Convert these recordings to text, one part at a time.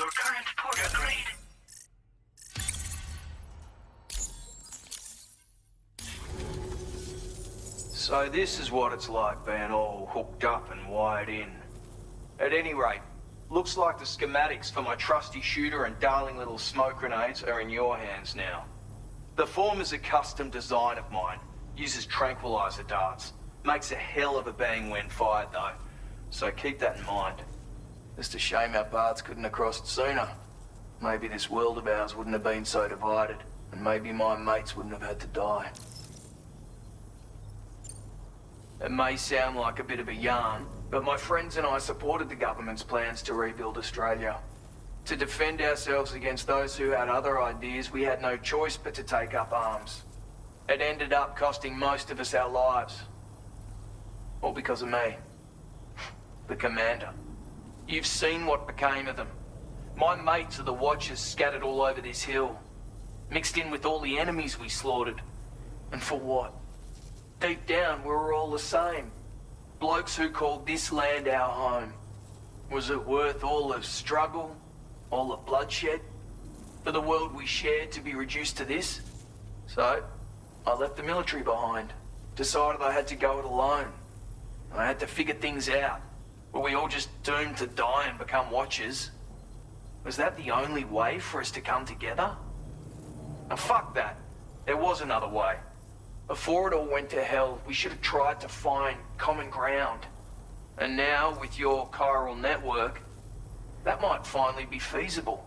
Your current port agreed. So this is what it's like being all hooked up and wired in. At any rate, looks like the schematics for my trusty shooter and darling little smoke grenades are in your hands now. The former's a custom design of mine. Uses tranquilizer darts. Makes a hell of a bang when fired though. So keep that in mind. Just a shame our paths couldn't have crossed sooner. Maybe this world of ours wouldn't have been so divided. And maybe my mates wouldn't have had to die. It may sound like a bit of a yarn, but my friends and I supported the government's plans to rebuild Australia. To defend ourselves against those who had other ideas, we had no choice but to take up arms. It ended up costing most of us our lives. All because of me. The commander. You've seen what became of them. My mates are the Watchers scattered all over this hill. Mixed in with all the enemies we slaughtered. And for what? Deep down, we were all the same. Blokes who called this land our home. Was it worth all the struggle? All the bloodshed? For the world we shared to be reduced to this? So, I left the military behind. Decided I had to go it alone. I had to figure things out. Were we all just doomed to die and become Watchers? Was that the only way for us to come together? And fuck that. There was another way. Before it all went to hell, we should have tried to find common ground. And now, with your chiral network, that might finally be feasible.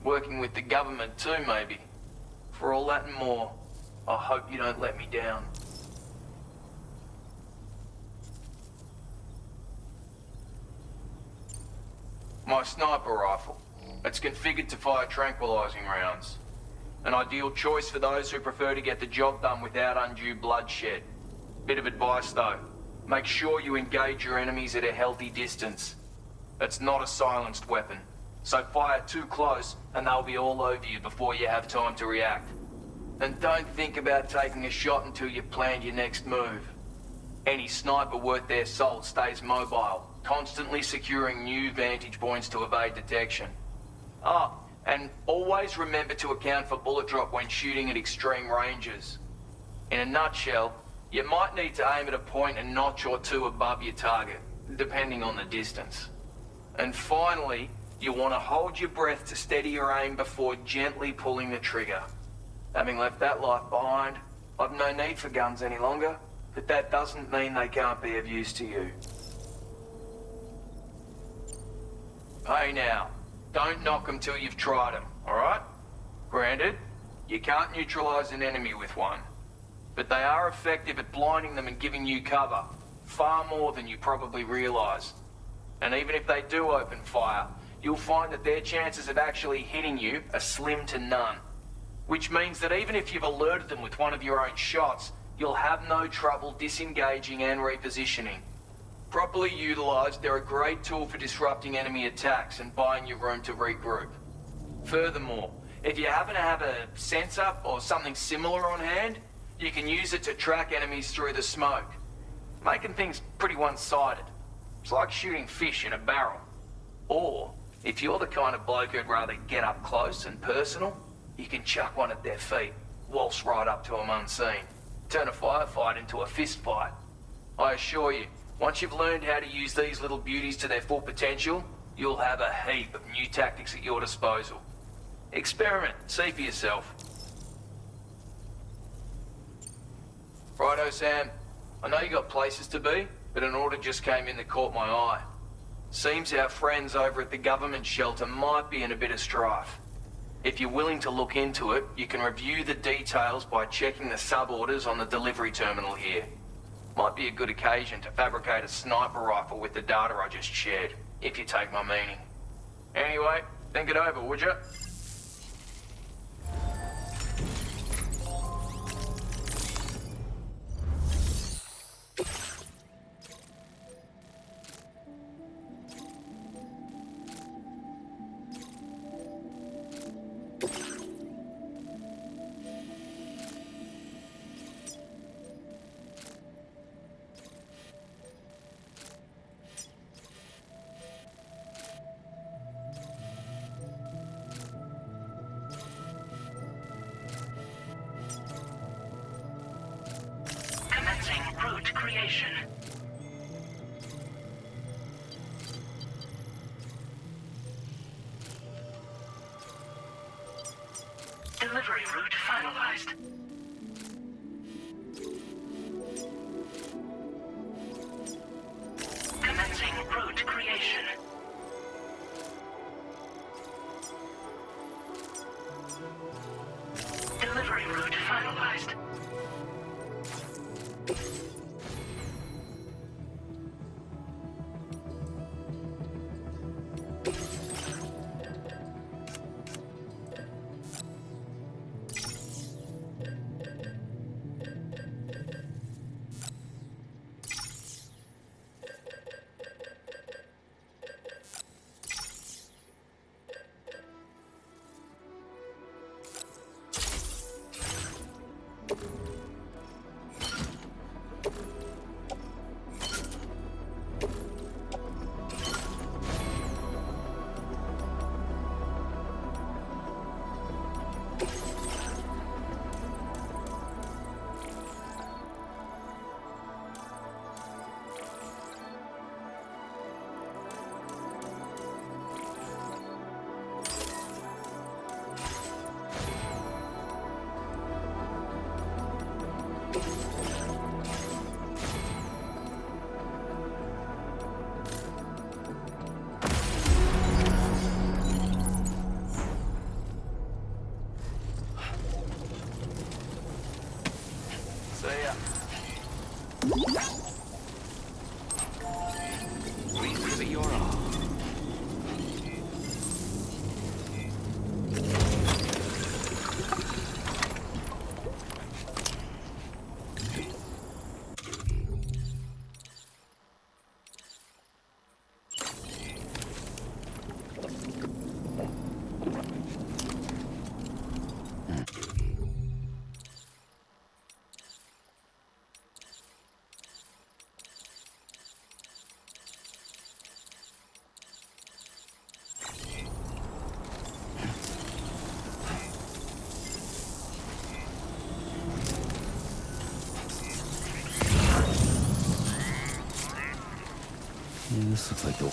Working with the government too, maybe. For all that and more, I hope you don't let me down. My sniper rifle. It's configured to fire tranquilizing rounds. An ideal choice for those who prefer to get the job done without undue bloodshed. Bit of advice though. Make sure you engage your enemies at a healthy distance. It's not a silenced weapon, so fire too close and they'll be all over you before you have time to react. And don't think about taking a shot until you've planned your next move. Any sniper worth their salt stays mobile, constantly securing new vantage points to evade detection. And always remember to account for bullet drop when shooting at extreme ranges. In a nutshell, you might need to aim at a point a notch or two above your target, depending on the distance. And finally, you want to hold your breath to steady your aim before gently pulling the trigger. Having left that life behind, I've no need for guns any longer, but that doesn't mean they can't be of use to you. Hey now. Don't knock them till you've tried them, alright? Granted, you can't neutralize an enemy with one. But they are effective at blinding them and giving you cover. Far more than you probably realize. And even if they do open fire, you'll find that their chances of actually hitting you are slim to none. Which means that even if you've alerted them with one of your own shots, you'll have no trouble disengaging and repositioning. Properly utilized, they're a great tool for disrupting enemy attacks and buying you room to regroup. Furthermore, if you happen to have a sensor or something similar on hand, you can use it to track enemies through the smoke, making things pretty one-sided. It's like shooting fish in a barrel. Or, if you're the kind of bloke who'd rather get up close and personal, you can chuck one at their feet, waltz right up to them unseen, turn a firefight into a fist fight. I assure you, once you've learned how to use these little beauties to their full potential, you'll have a heap of new tactics at your disposal. Experiment, see for yourself. Righto, Sam. I know you got places to be, but an order just came in that caught my eye. Seems our friends over at the government shelter might be in a bit of strife. If you're willing to look into it, you can review the details by checking the sub-orders on the delivery terminal here. Might be a good occasion to fabricate a sniper rifle with the data I just shared, if you take my meaning. Anyway, think it over, would you? creation. Delivery route finalized. Commencing route creation. Delivery route finalized. See ya. Revisit your all. This looks like the...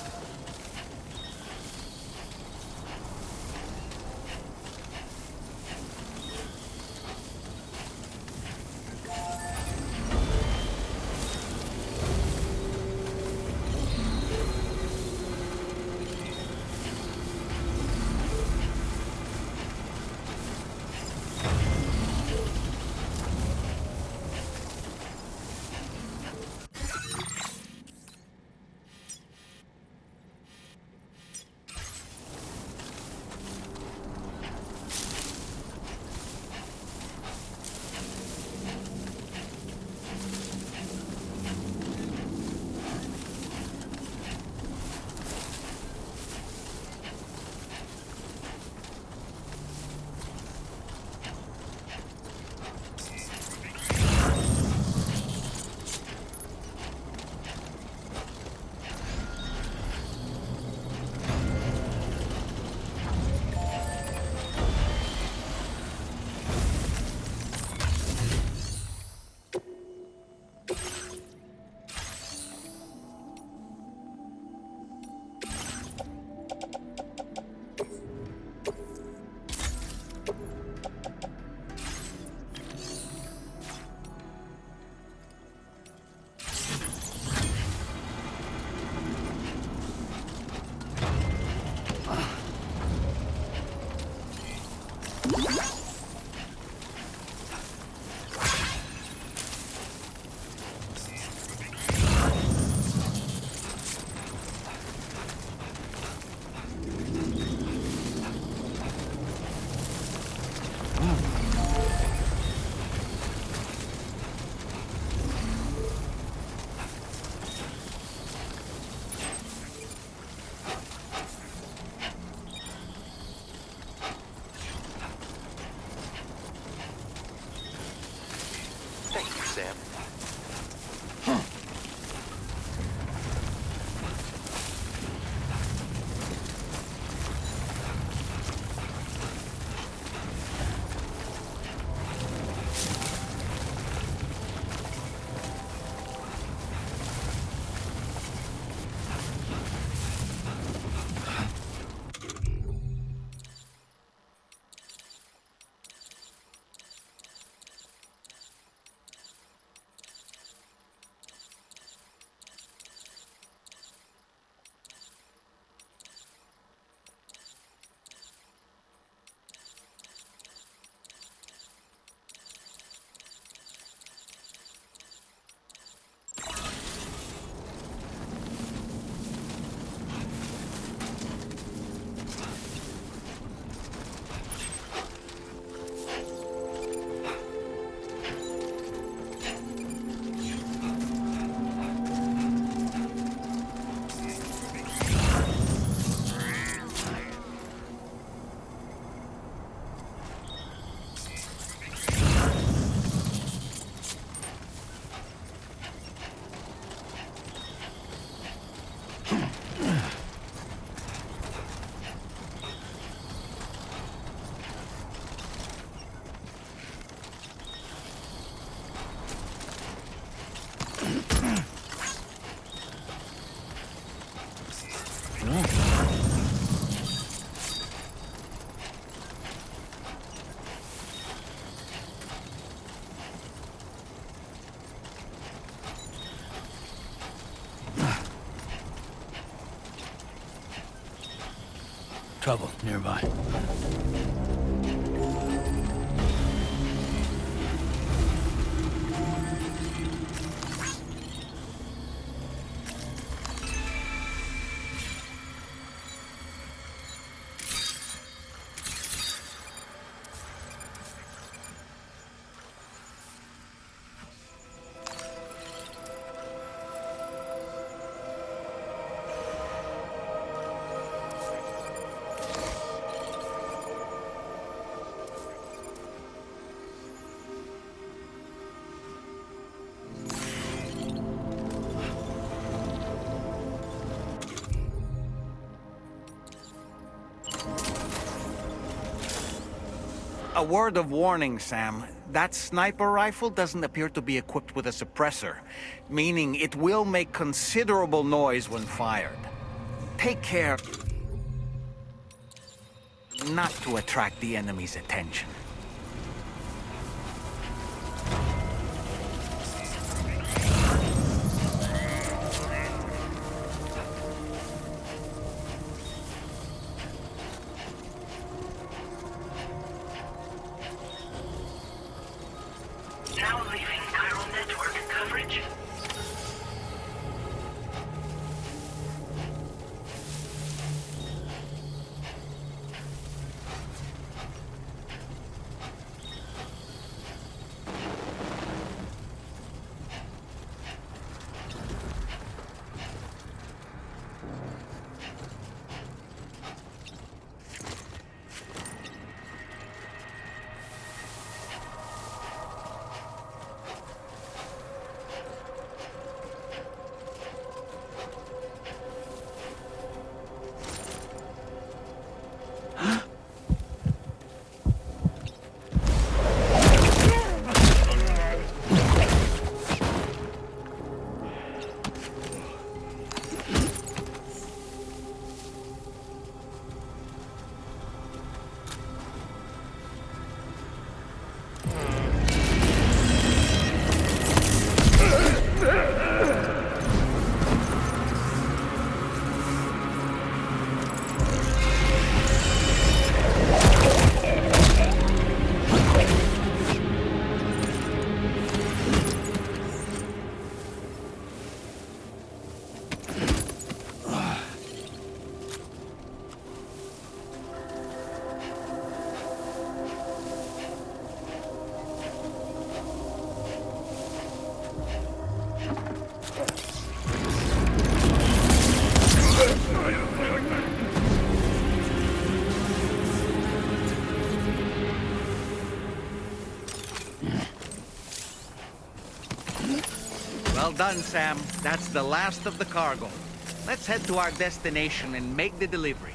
Sam. trouble nearby. A word of warning, Sam. That sniper rifle doesn't appear to be equipped with a suppressor, meaning it will make considerable noise when fired. Take care not to attract the enemy's attention. Now leaving chiral network coverage. Well done, Sam. That's the last of the cargo. Let's head to our destination and make the delivery.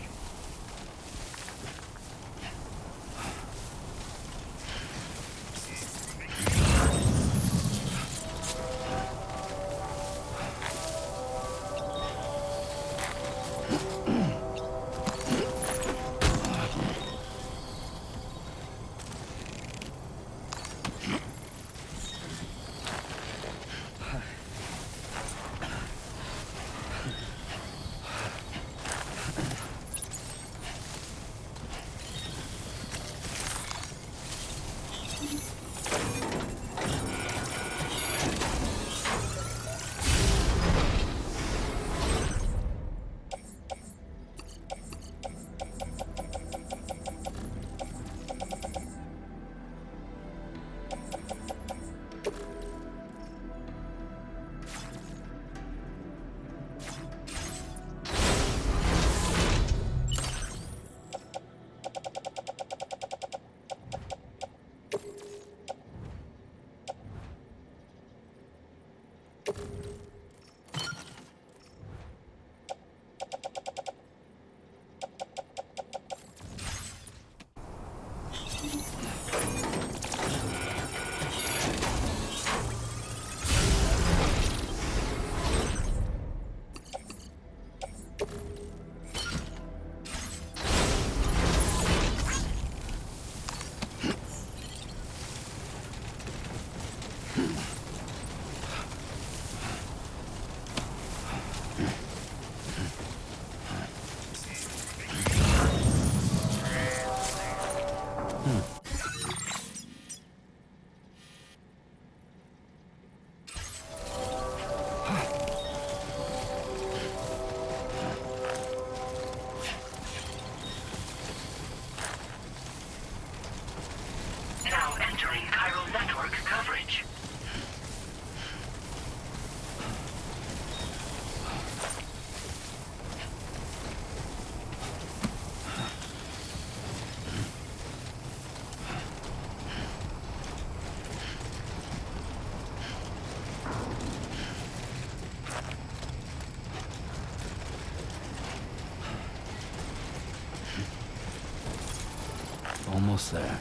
Almost there.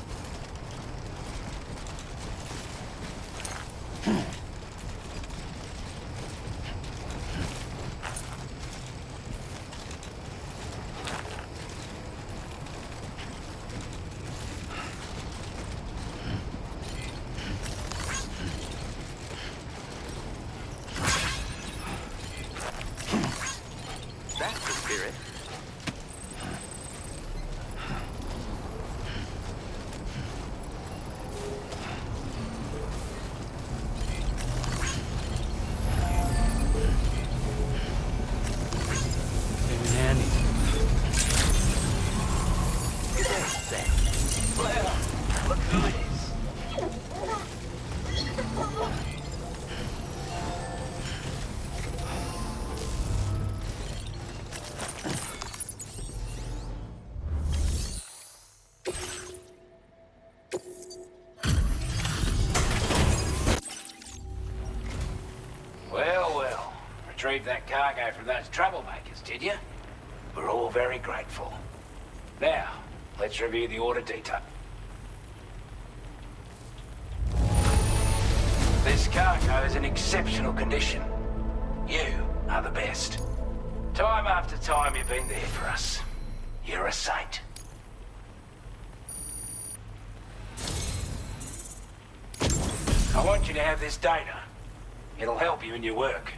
That's the spirit. Came in handy. Good day, Sam. Well, look who it is. Well, well. Retrieved that cargo from those troublemakers, did you? We're all very grateful. Now, let's review the order detail. This cargo is in exceptional condition. You are the best. Time after time you've been there for us. You're a saint. I want you to have this data. It'll help you in your work.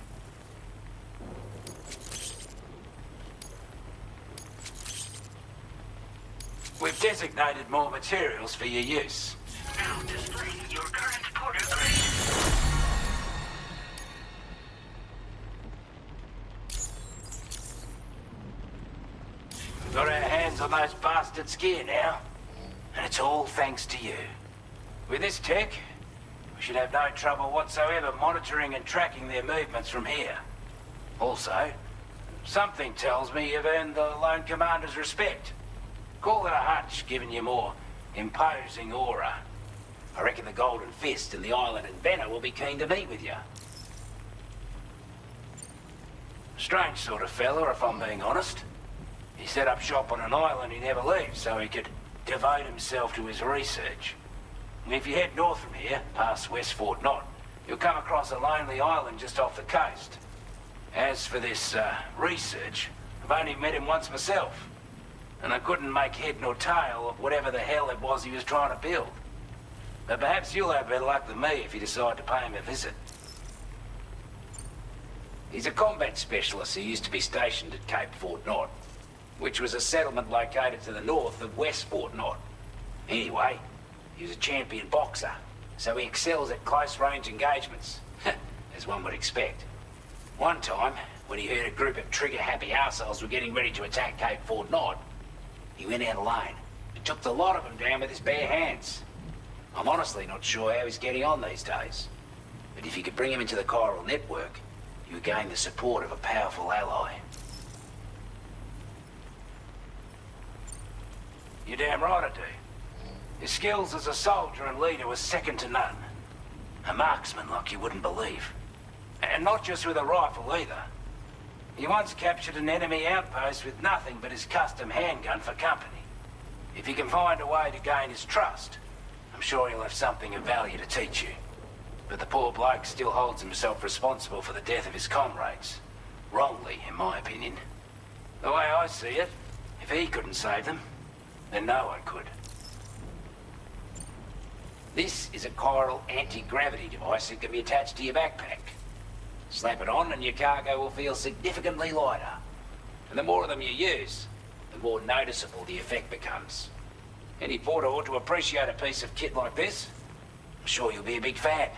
We've designated more materials for your use. Now displaying your current porter grade. We've got our hands on those bastards' gear now. And it's all thanks to you. With this tech, we should have no trouble whatsoever monitoring and tracking their movements from here. Also, something tells me you've earned the Lone Commander's respect. Call it a hunch, giving you more imposing aura. I reckon the Golden Fist and the Island Inventor will be keen to meet with you. Strange sort of fella, if I'm being honest. He set up shop on an island he never leaves so he could devote himself to his research. If you head north from here, past West Fort Knot, you'll come across a lonely island just off the coast. As for this, research, I've only met him once myself. And I couldn't make head nor tail of whatever the hell it was he was trying to build. But perhaps you'll have better luck than me if you decide to pay him a visit. He's a combat specialist who used to be stationed at Cape Fort Knot, which was a settlement located to the north of West Fort Knot. Anyway, he was a champion boxer, so he excels at close-range engagements, as one would expect. One time, when he heard a group of trigger-happy arseholes were getting ready to attack Cape Fort Knot, he went out alone and took the lot of them down with his bare hands. I'm honestly not sure how he's getting on these days, but if you could bring him into the chiral network, you would gain the support of a powerful ally. You're damn right I do. His skills as a soldier and leader was second to none. A marksman like you wouldn't believe. And not just with a rifle either. He once captured an enemy outpost with nothing but his custom handgun for company. If you can find a way to gain his trust, I'm sure he'll have something of value to teach you. But the poor bloke still holds himself responsible for the death of his comrades. Wrongly, in my opinion. The way I see it, if he couldn't save them, then no one could. This is a chiral anti-gravity device that can be attached to your backpack. Slap it on and your cargo will feel significantly lighter. And the more of them you use, the more noticeable the effect becomes. Any porter ought to appreciate a piece of kit like this. I'm sure you'll be a big fan.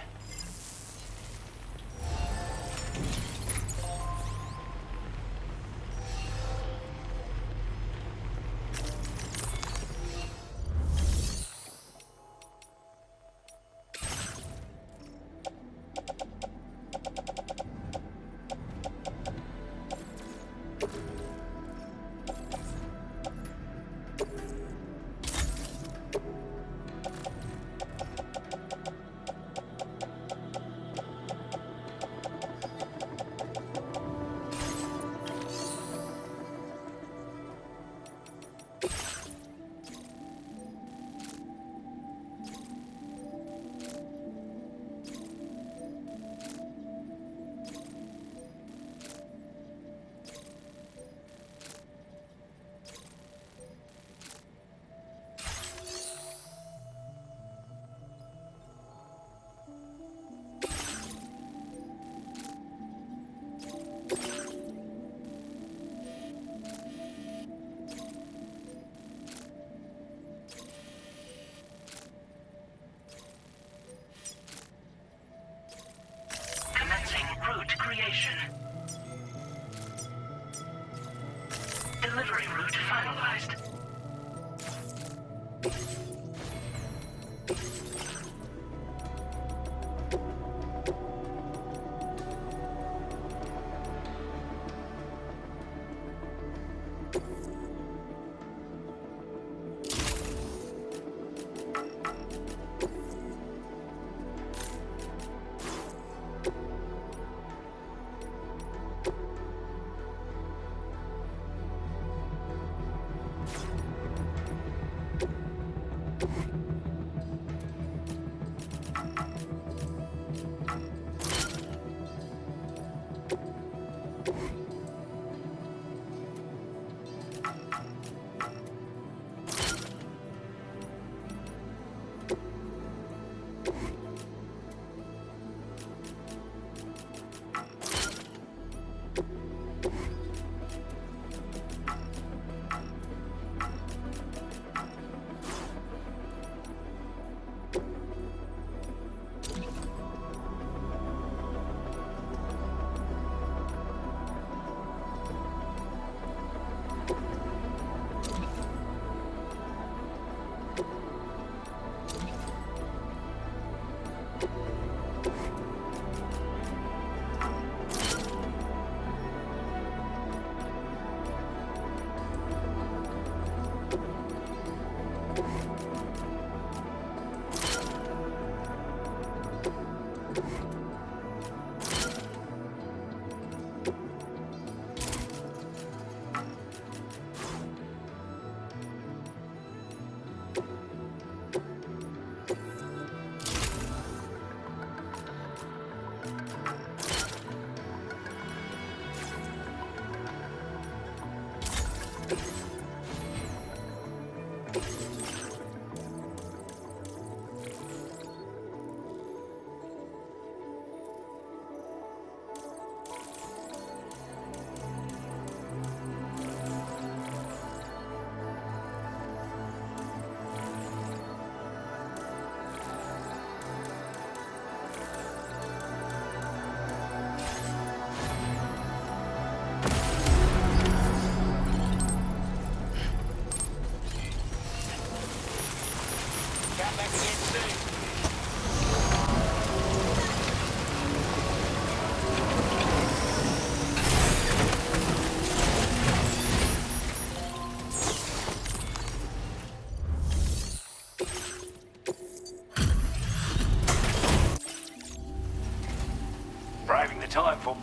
Time for...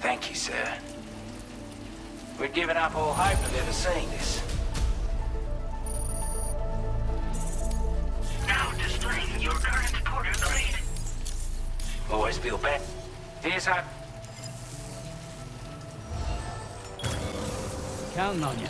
Thank you, sir. We'd given up all hope of ever seeing this. Now displaying your current porter grade. Always feel bad. Here's hope. Counting on you.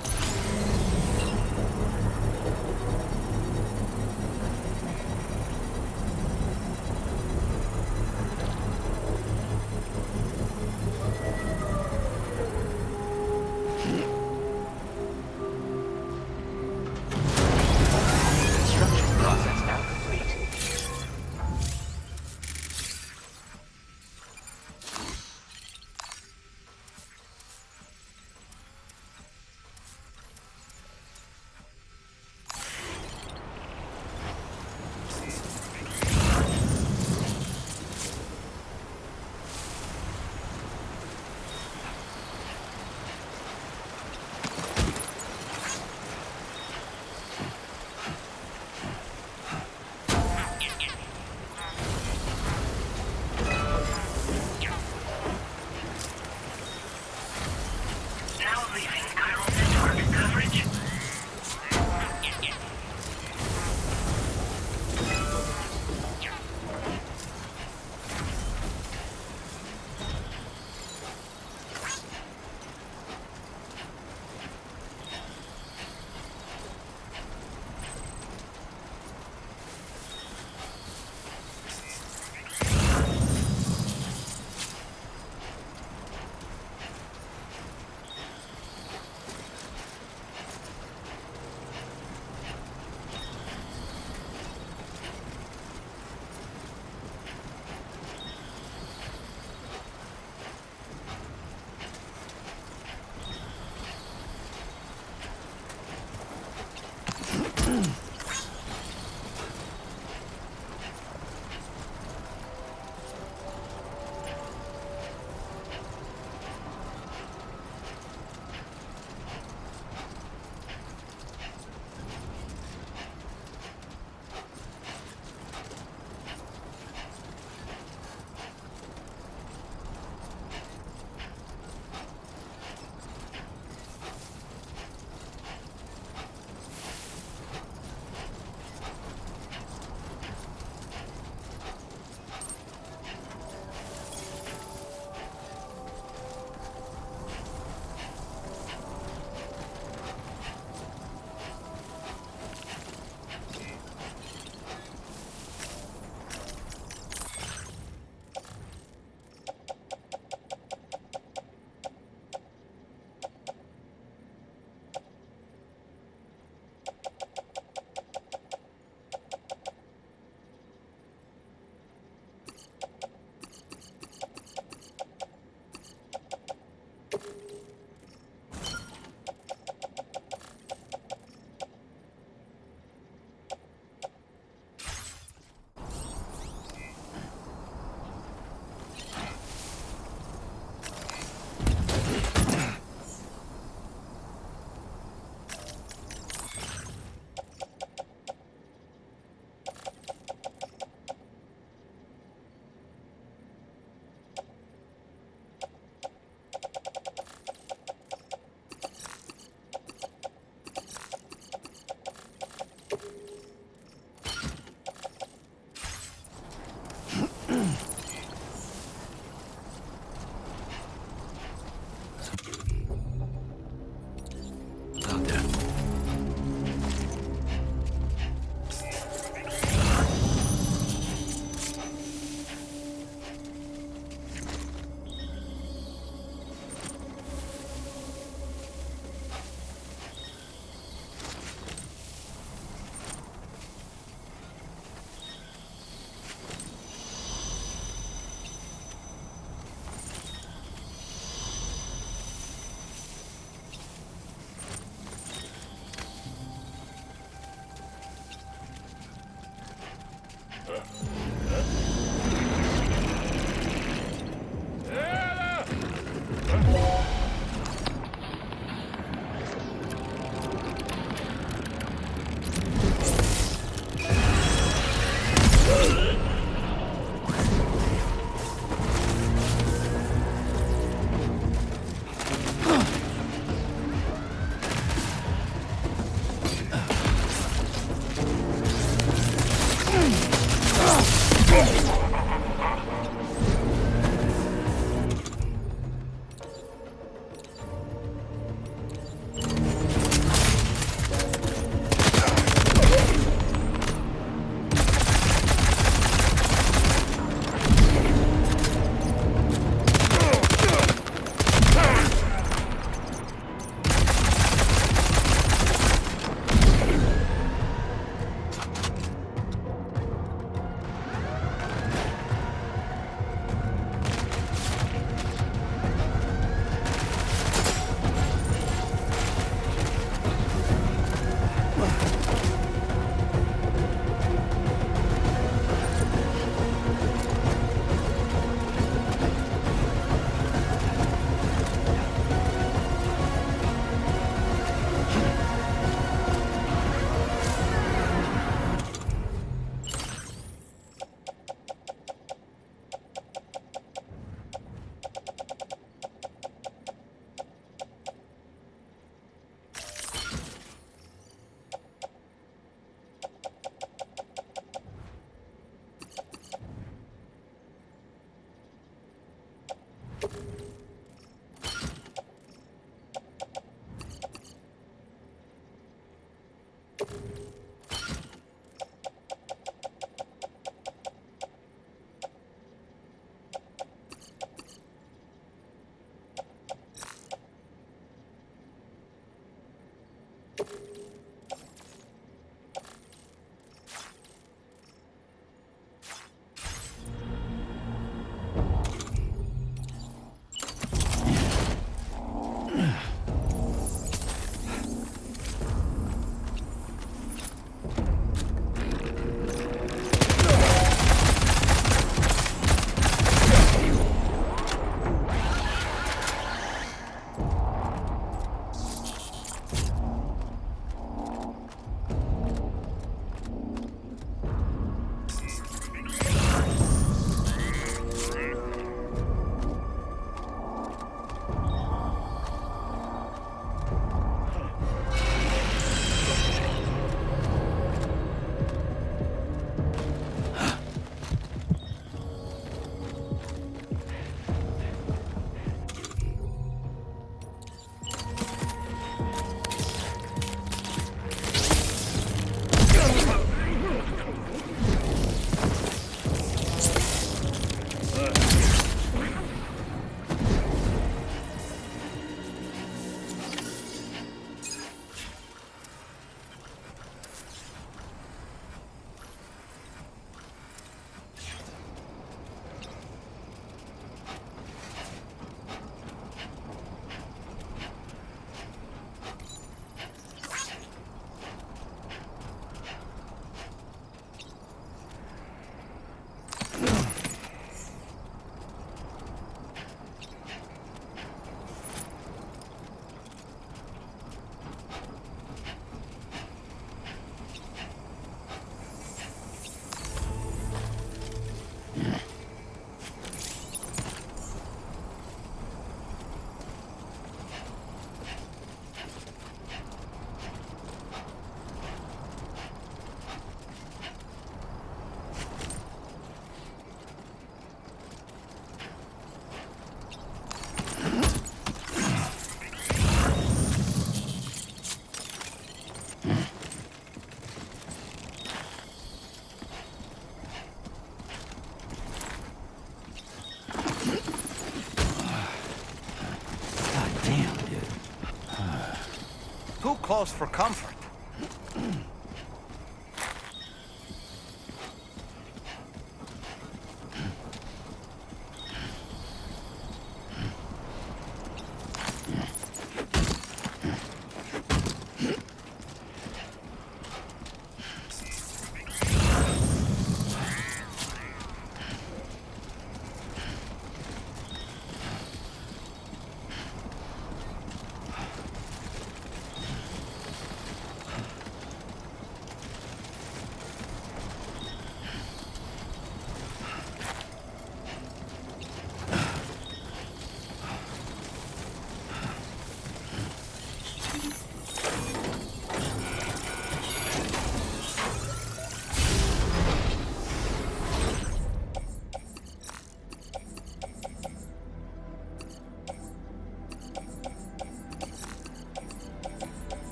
Too close for comfort.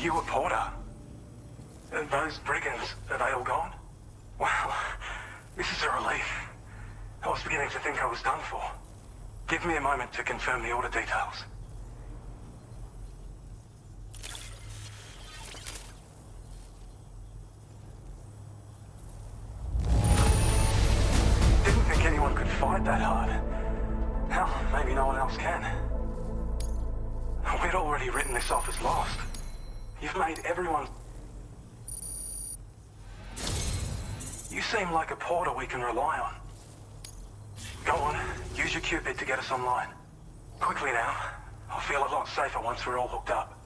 You were Porter. Those brigands, are they all gone? Well, this is a relief. I was beginning to think I was done for. Give me a moment to confirm the order details. Didn't think anyone could fight that hard. Hell, maybe no one else can. We'd already written this off as lost. You've made everyone... You seem like a porter we can rely on. Go on, use your Cupid to get us online. Quickly now. I'll feel a lot safer once we're all hooked up.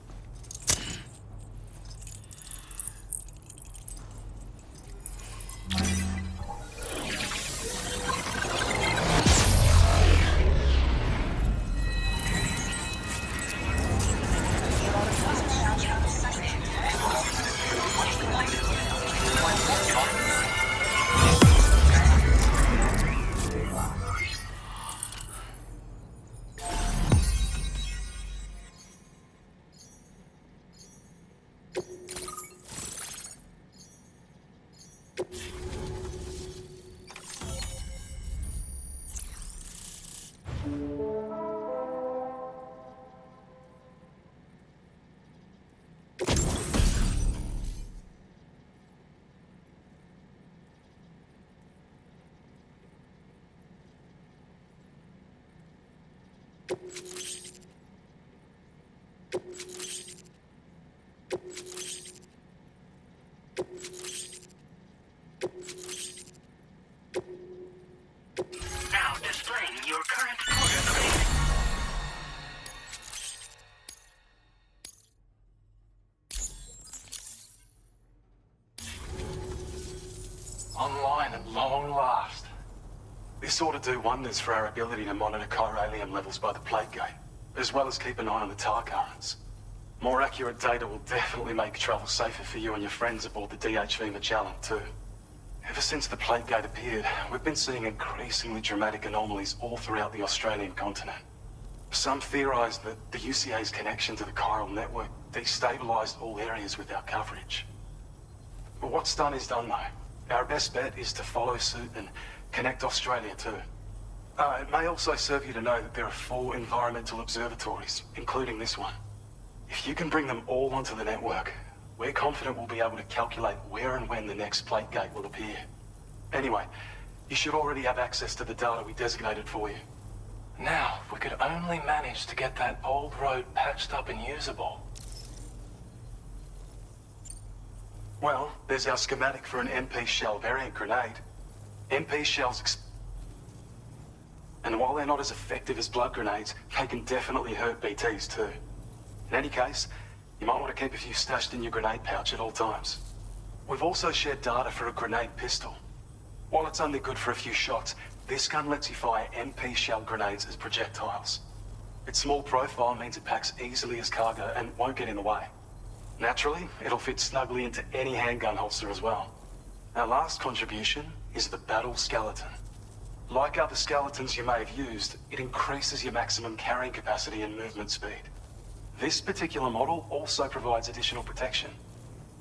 Now displaying your current order grade. Online at long last. This ought to do wonders for our ability to monitor chiralium levels by the plague gate, as well as keep an eye on the tar currents. More accurate data will definitely make travel safer for you and your friends aboard the DHV Magellan, too. Ever since the plague gate appeared, we've been seeing increasingly dramatic anomalies all throughout the Australian continent. Some theorize that the UCA's connection to the chiral network destabilized all areas with our coverage. But what's done is done, though. Our best bet is to follow suit and connect Australia, too. It may also serve you to know that there are 4 environmental observatories, including this one. If you can bring them all onto the network, we're confident we'll be able to calculate where and when the next plague gate will appear. Anyway, you should already have access to the data we designated for you. Now, if we could only manage to get that old road patched up and usable. Well, there's our schematic for an MP shell variant grenade. MP shells and while they're not as effective as blood grenades, they can definitely hurt BTs too. In any case, you might want to keep a few stashed in your grenade pouch at all times. We've also shared data for a grenade pistol. While it's only good for a few shots, this gun lets you fire MP shell grenades as projectiles. Its small profile means it packs easily as cargo and won't get in the way. Naturally, it'll fit snugly into any handgun holster as well. Our last contribution is the battle skeleton. Like other skeletons you may have used, it increases your maximum carrying capacity and movement speed. This particular model also provides additional protection.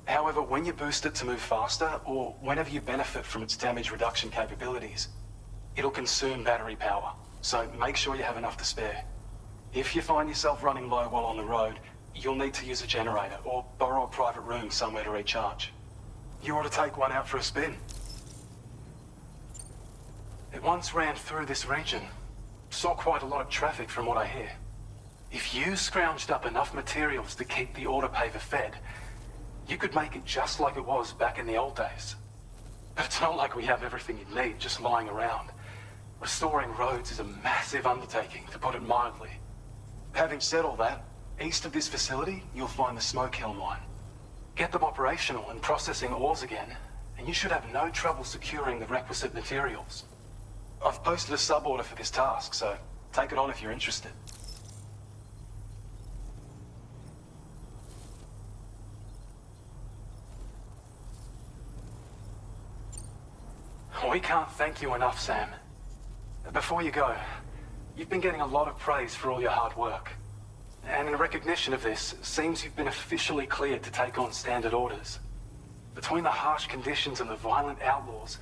However, when you boost it to move faster, or whenever you benefit from its damage reduction capabilities, it'll consume battery power, so make sure you have enough to spare. If you find yourself running low while on the road, you'll need to use a generator, or borrow a private room somewhere to recharge. You ought to take one out for a spin. It once ran through this region. Saw quite a lot of traffic from what I hear. If you scrounged up enough materials to keep the autopaver fed, you could make it just like it was back in the old days. But it's not like we have everything you need just lying around. Restoring roads is a massive undertaking, to put it mildly. Having said all that, east of this facility, you'll find the Smoke Hill mine. Get them operational and processing ores again, and you should have no trouble securing the requisite materials. I've posted a sub-order for this task, so take it on if you're interested. We can't thank you enough, Sam. Before you go, you've been getting a lot of praise for all your hard work. And in recognition of this, it seems you've been officially cleared to take on standard orders. Between the harsh conditions and the violent outlaws,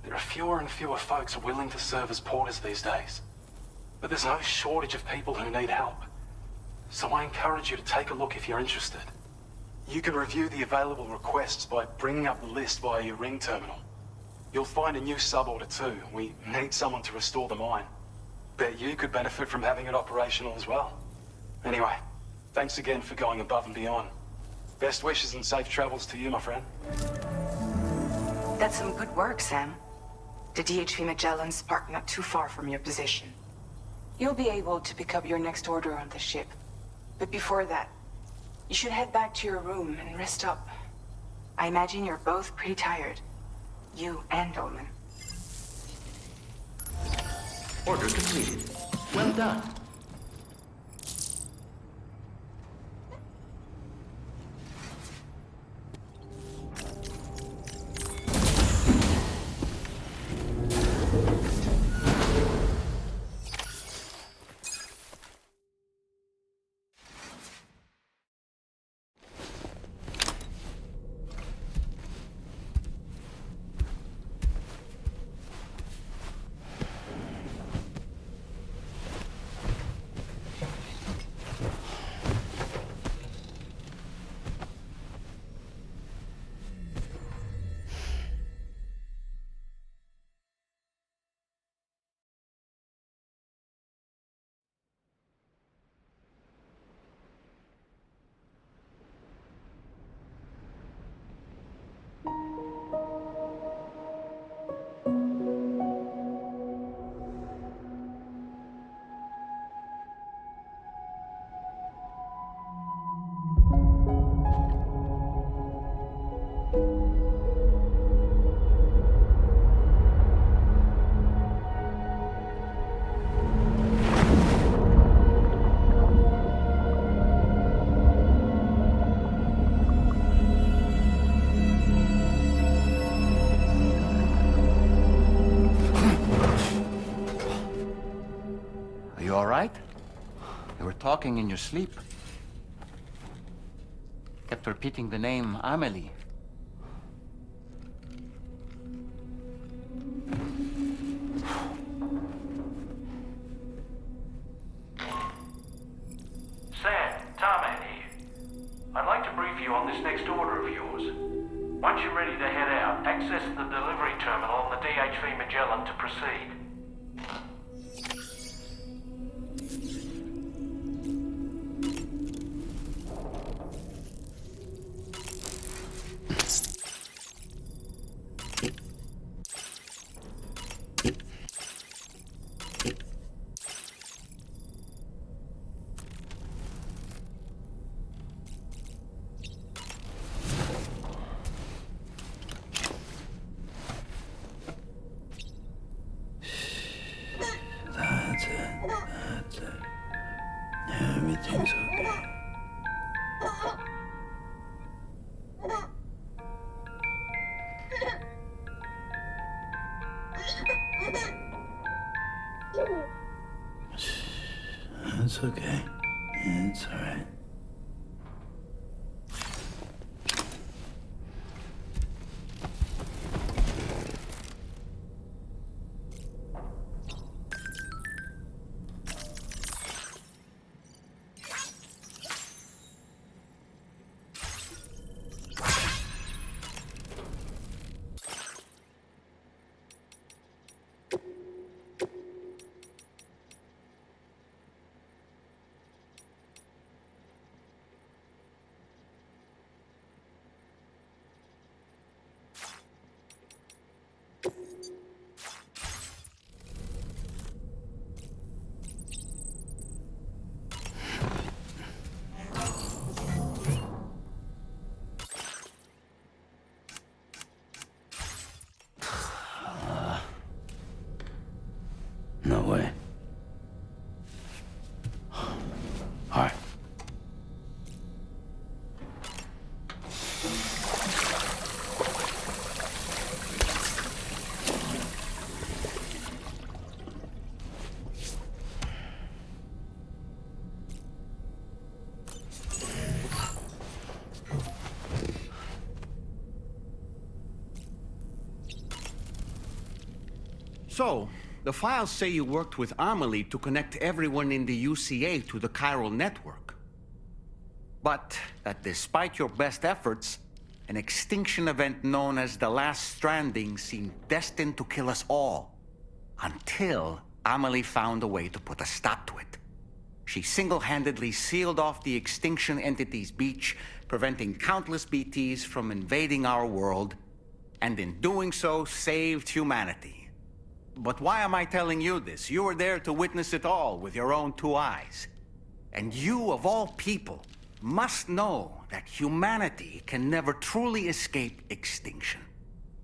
there are fewer and fewer folks willing to serve as porters these days. But there's no shortage of people who need help. So I encourage you to take a look if you're interested. You can review the available requests by bringing up the list via your ring terminal. You'll find a new sub-order too. We need someone to restore the mine. Bet you could benefit from having it operational as well. Anyway, thanks again for going above and beyond. Best wishes and safe travels to you, my friend. That's some good work, Sam. The DHV Magellan's parked not too far from your position. You'll be able to pick up your next order on the ship. But before that, you should head back to your room and rest up. I imagine you're both pretty tired. You and Dolman. Order completed. Well done. You all right? You were talking in your sleep. Kept repeating the name Amelie. Sam, Tarman here. I'd like to brief you on this next order of yours. Once you're ready to head out, access the delivery terminal on the DHV Magellan to proceed. That's it. Everything's okay. It's okay. It's all right. So, the files say you worked with Amelie to connect everyone in the UCA to the chiral network. But that despite your best efforts, an extinction event known as the Last Stranding seemed destined to kill us all. Until Amelie found a way to put a stop to it. She single-handedly sealed off the Extinction entity's beach, preventing countless BTs from invading our world, and in doing so, saved humanity. But why am I telling you this? You were there to witness it all with your own 2 eyes. And you, of all people, must know that humanity can never truly escape extinction.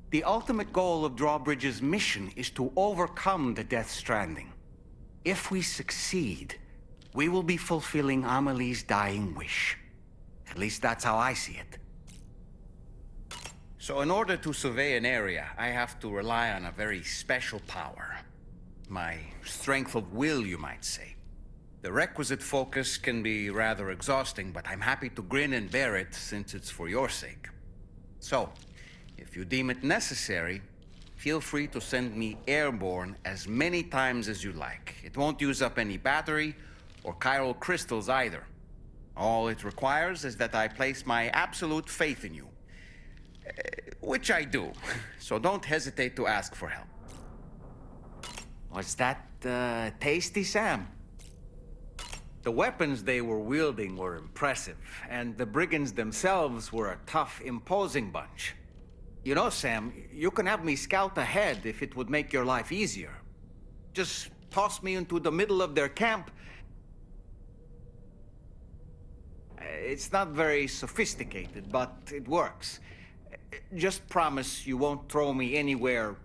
The ultimate goal of Drawbridge's mission is to overcome the Death Stranding. If we succeed, we will be fulfilling Amelie's dying wish. At least that's how I see it. So in order to survey an area, I have to rely on a very special power. My strength of will, you might say. The requisite focus can be rather exhausting, but I'm happy to grin and bear it since it's for your sake. So, if you deem it necessary, feel free to send me airborne as many times as you like. It won't use up any battery or chiral crystals either. All it requires is that I place my absolute faith in you. Which I do, so don't hesitate to ask for help. Was that tasty, Sam? The weapons they were wielding were impressive, and the brigands themselves were a tough, imposing bunch. You know, Sam, you can have me scout ahead if it would make your life easier. Just toss me into the middle of their camp. It's not very sophisticated, but it works. Just promise you won't throw me anywhere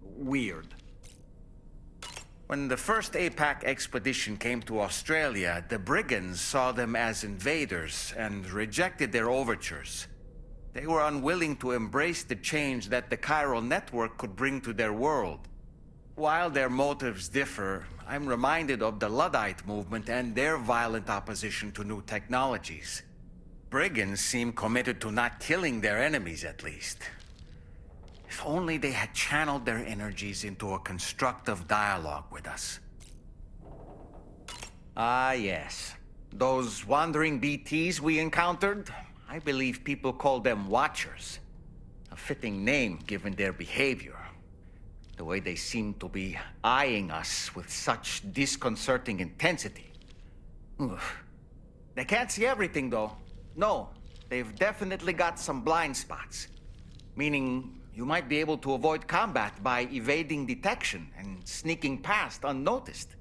weird. When the first APAC expedition came to Australia, the brigands saw them as invaders and rejected their overtures. They were unwilling to embrace the change that the chiral network could bring to their world. While their motives differ, I'm reminded of the Luddite movement and their violent opposition to new technologies. Brigands seem committed to not killing their enemies, at least. If only they had channeled their energies into a constructive dialogue with us. Ah, yes. Those wandering BTs we encountered, I believe people call them Watchers. A fitting name given their behavior. The way they seem to be eyeing us with such disconcerting intensity. Oof. They can't see everything, though. No, they've definitely got some blind spots. Meaning, you might be able to avoid combat by evading detection and sneaking past unnoticed.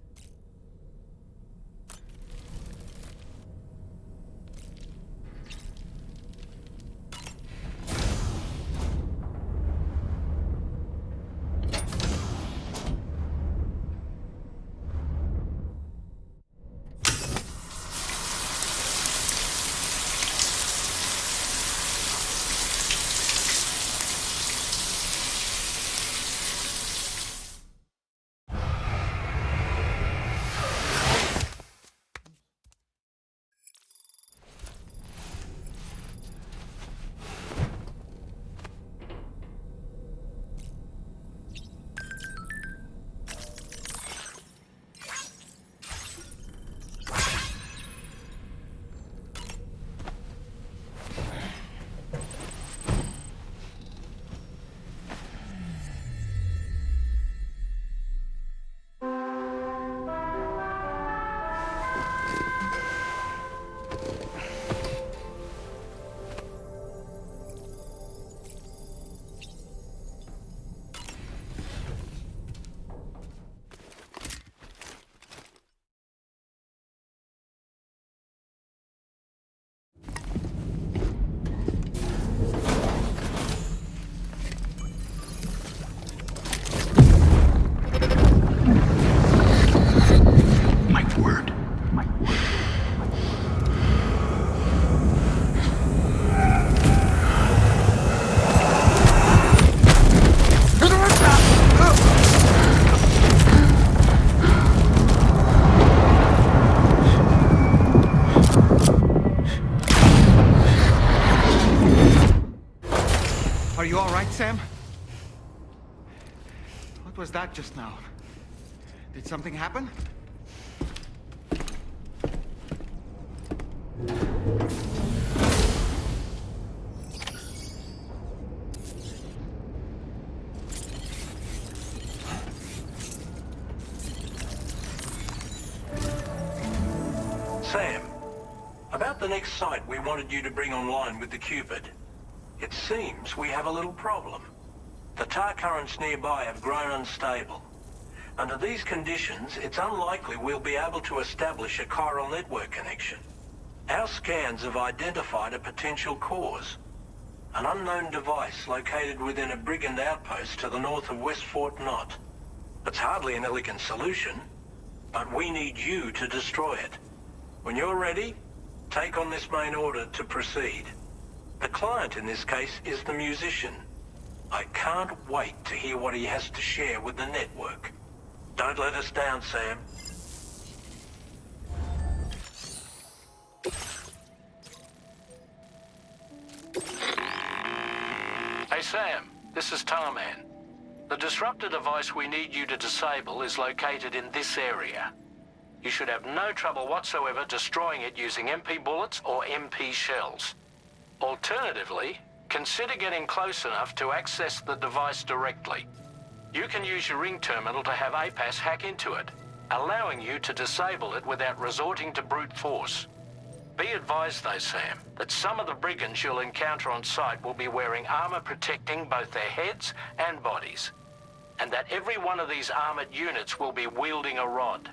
Are you all right, Sam? What was that just now? Did something happen? Sam, about the next site we wanted you to bring online with the Cupid. It seems we have a little problem. The tar currents nearby have grown unstable. Under these conditions, it's unlikely we'll be able to establish a chiral network connection. Our scans have identified a potential cause. An unknown device located within a brigand outpost to the north of West Fort Knot. It's hardly an elegant solution, but we need you to destroy it. When you're ready, take on this main order to proceed. The client in this case is the musician. I can't wait to hear what he has to share with the network. Don't let us down, Sam. Hey Sam, this is Tarman. The disruptor device we need you to disable is located in this area. You should have no trouble whatsoever destroying it using MP bullets or MP shells. Alternatively, consider getting close enough to access the device directly. You can use your ring terminal to have APAS hack into it, allowing you to disable it without resorting to brute force. Be advised though, Sam, that some of the brigands you'll encounter on site will be wearing armor protecting both their heads and bodies, and that every one of these armored units will be wielding a rod.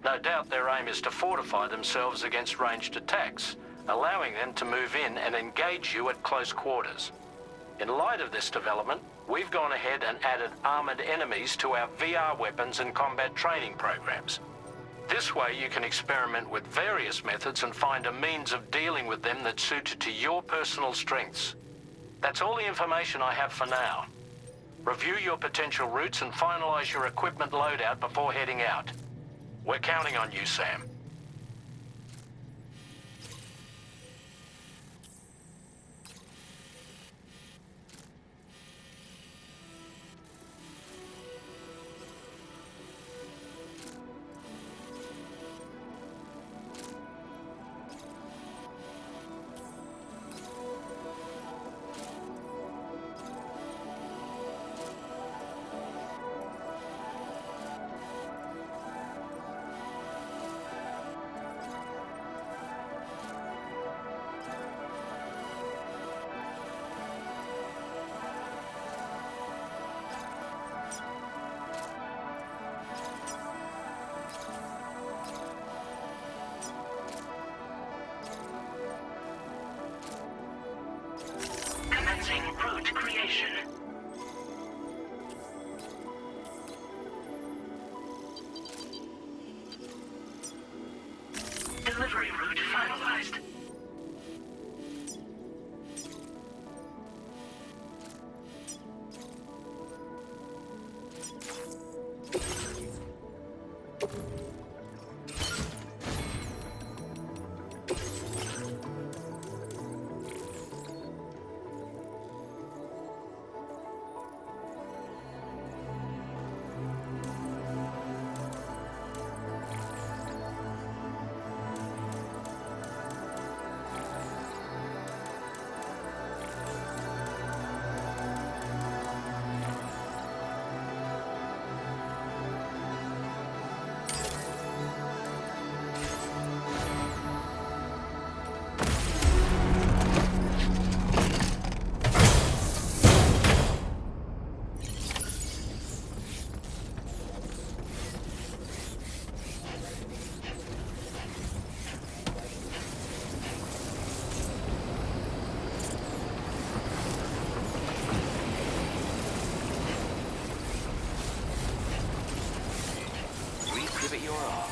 No doubt their aim is to fortify themselves against ranged attacks, allowing them to move in and engage you at close quarters. In light of this development, we've gone ahead and added armored enemies to our VR weapons and combat training programs. This way you can experiment with various methods and find a means of dealing with them that's suited to your personal strengths. That's all the information I have for now. Review your potential routes and finalize your equipment loadout before heading out. We're counting on you, Sam. Commencing route creation. Delivery route finalized. Give it your all.